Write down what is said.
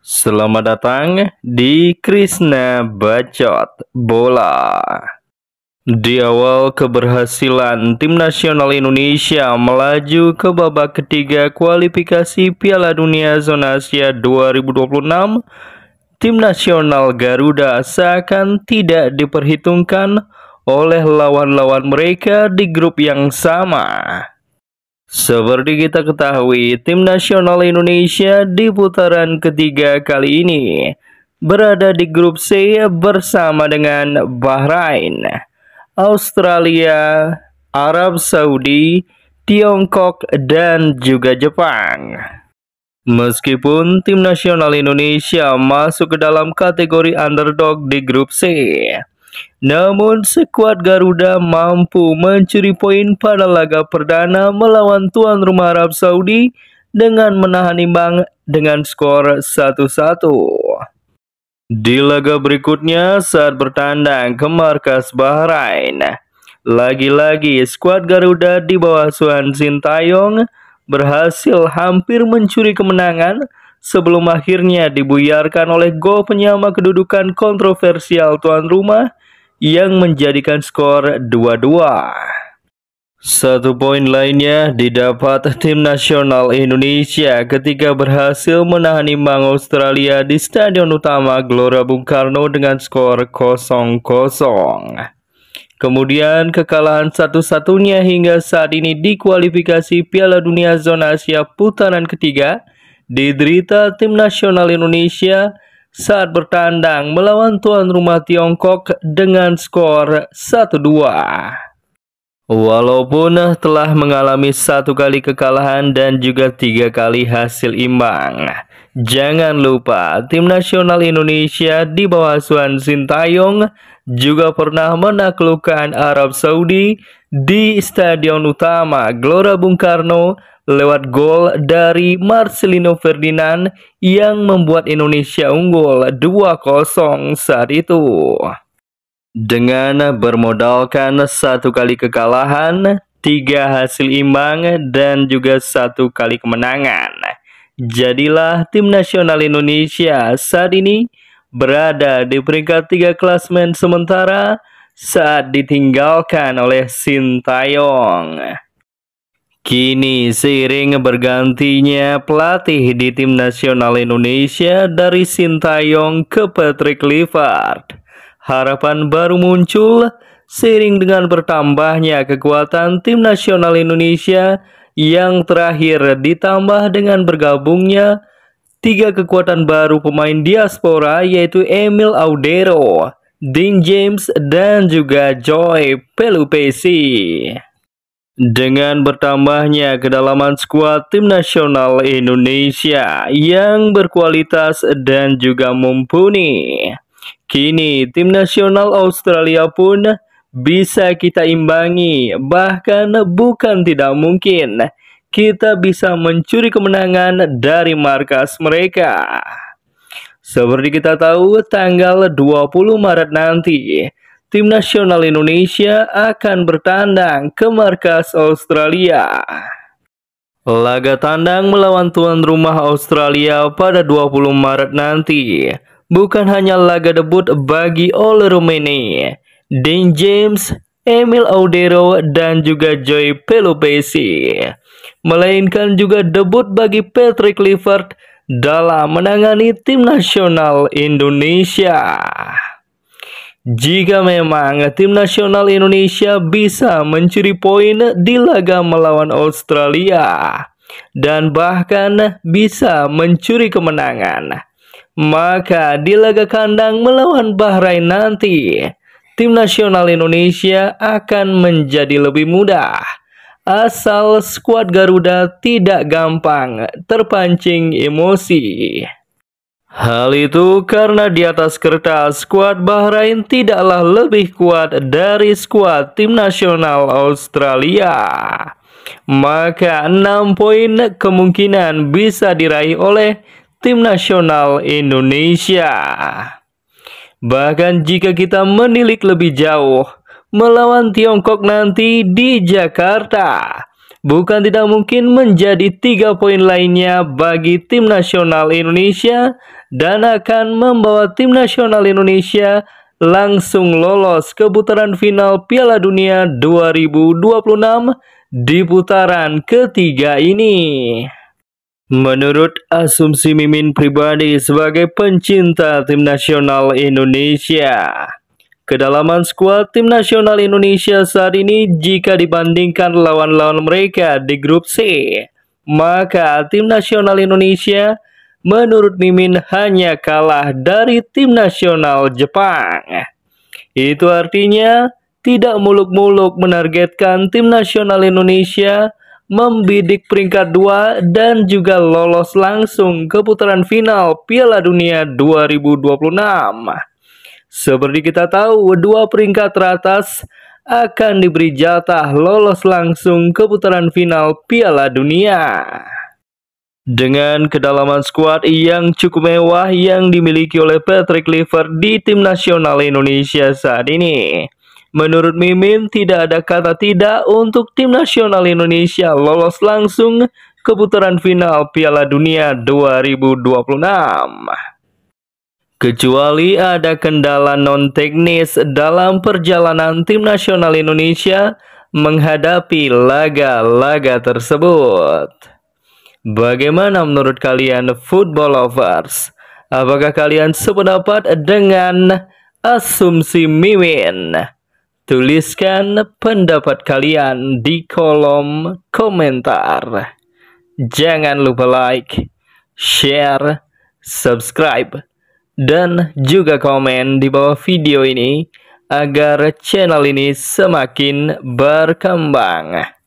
Selamat datang di Krisna Bacot Bola. Di awal keberhasilan tim nasional Indonesia melaju ke babak ketiga kualifikasi Piala Dunia Zona Asia 2026, tim nasional Garuda seakan tidak diperhitungkan oleh lawan-lawan mereka di grup yang sama. Seperti kita ketahui, tim nasional Indonesia di putaran ketiga kali ini berada di grup C bersama dengan Bahrain, Australia, Arab Saudi, Tiongkok, dan juga Jepang. Meskipun tim nasional Indonesia masuk ke dalam kategori underdog di grup C, namun skuad Garuda mampu mencuri poin pada laga perdana melawan tuan rumah Arab Saudi dengan menahan imbang dengan skor 1-1. Di laga berikutnya saat bertandang ke markas Bahrain, lagi-lagi skuad Garuda di bawah asuhan Sintayong berhasil hampir mencuri kemenangan sebelum akhirnya dibuyarkan oleh gol penyama kedudukan kontroversial tuan rumah yang menjadikan skor 2-2. Satu poin lainnya didapat tim nasional Indonesia ketika berhasil menahan imbang Australia di Stadion Utama Gelora Bung Karno dengan skor 0-0. Kemudian kekalahan satu-satunya hingga saat ini di kualifikasi Piala Dunia Zona Asia putaran ketiga diderita tim nasional Indonesia saat bertandang melawan tuan rumah Tiongkok dengan skor 1-2. Walaupun telah mengalami 1 kali kekalahan dan juga 3 kali hasil imbang, jangan lupa tim nasional Indonesia di bawah asuhan Sintayong juga pernah menaklukkan Arab Saudi di Stadion Utama Gelora Bung Karno lewat gol dari Marcelino Ferdinand yang membuat Indonesia unggul 2-0 saat itu. Dengan bermodalkan 1 kali kekalahan, 3 hasil imbang, dan juga 1 kali kemenangan, jadilah tim nasional Indonesia saat ini berada di peringkat 3 klasmen sementara saat ditinggalkan oleh Sintayong. Kini seiring bergantinya pelatih di tim nasional Indonesia dari Sintayong ke Patrick Kluivert, harapan baru muncul seiring dengan bertambahnya kekuatan tim nasional Indonesia yang terakhir ditambah dengan bergabungnya 3 kekuatan baru pemain diaspora yaitu Emil Audero, Dean James, dan juga Joy Pelupesi. Dengan bertambahnya kedalaman skuad tim nasional Indonesia yang berkualitas dan juga mumpuni, kini tim nasional Australia pun bisa kita imbangi, bahkan bukan tidak mungkin kita bisa mencuri kemenangan dari markas mereka. Seperti kita tahu, tanggal 20 Maret nanti tim nasional Indonesia akan bertandang ke markas Australia. Laga tandang melawan tuan rumah Australia pada 20 Maret nanti bukan hanya laga debut bagi Ole Rummenigge, Dean James, Emil Audero, dan juga Joy Pelupesi, melainkan juga debut bagi Patrick Kluivert dalam menangani tim nasional Indonesia. Jika memang tim nasional Indonesia bisa mencuri poin di laga melawan Australia dan bahkan bisa mencuri kemenangan, maka di laga kandang melawan Bahrain nanti tim nasional Indonesia akan menjadi lebih mudah asal skuad Garuda tidak gampang terpancing emosi. Hal itu karena di atas kertas skuad Bahrain tidaklah lebih kuat dari skuad tim nasional Australia. Maka 6 poin kemungkinan bisa diraih oleh tim nasional Indonesia. Bahkan jika kita menilik lebih jauh, melawan Tiongkok nanti di Jakarta, bukan tidak mungkin menjadi 3 poin lainnya bagi tim nasional Indonesia dan akan membawa tim nasional Indonesia langsung lolos ke putaran final Piala Dunia 2026 di putaran ketiga ini. Menurut asumsi Mimin pribadi sebagai pencinta tim nasional Indonesia, kedalaman skuad tim nasional Indonesia saat ini jika dibandingkan lawan-lawan mereka di grup C, maka tim nasional Indonesia menurut Mimin hanya kalah dari tim nasional Jepang. Itu artinya tidak muluk-muluk menargetkan tim nasional Indonesia membidik peringkat 2 dan juga lolos langsung ke putaran final Piala Dunia 2026. Seperti kita tahu, 2 peringkat teratas akan diberi jatah lolos langsung ke putaran final Piala Dunia. Dengan kedalaman skuad yang cukup mewah yang dimiliki oleh Patrick Kluivert di tim nasional Indonesia saat ini, menurut Mimin tidak ada kata tidak untuk tim nasional Indonesia lolos langsung ke putaran final Piala Dunia 2026. Kecuali ada kendala non-teknis dalam perjalanan tim nasional Indonesia menghadapi laga-laga tersebut. Bagaimana menurut kalian football lovers? Apakah kalian sependapat dengan asumsi Mimin? Tuliskan pendapat kalian di kolom komentar. Jangan lupa like, share, subscribe, dan juga komen di bawah video ini agar channel ini semakin berkembang.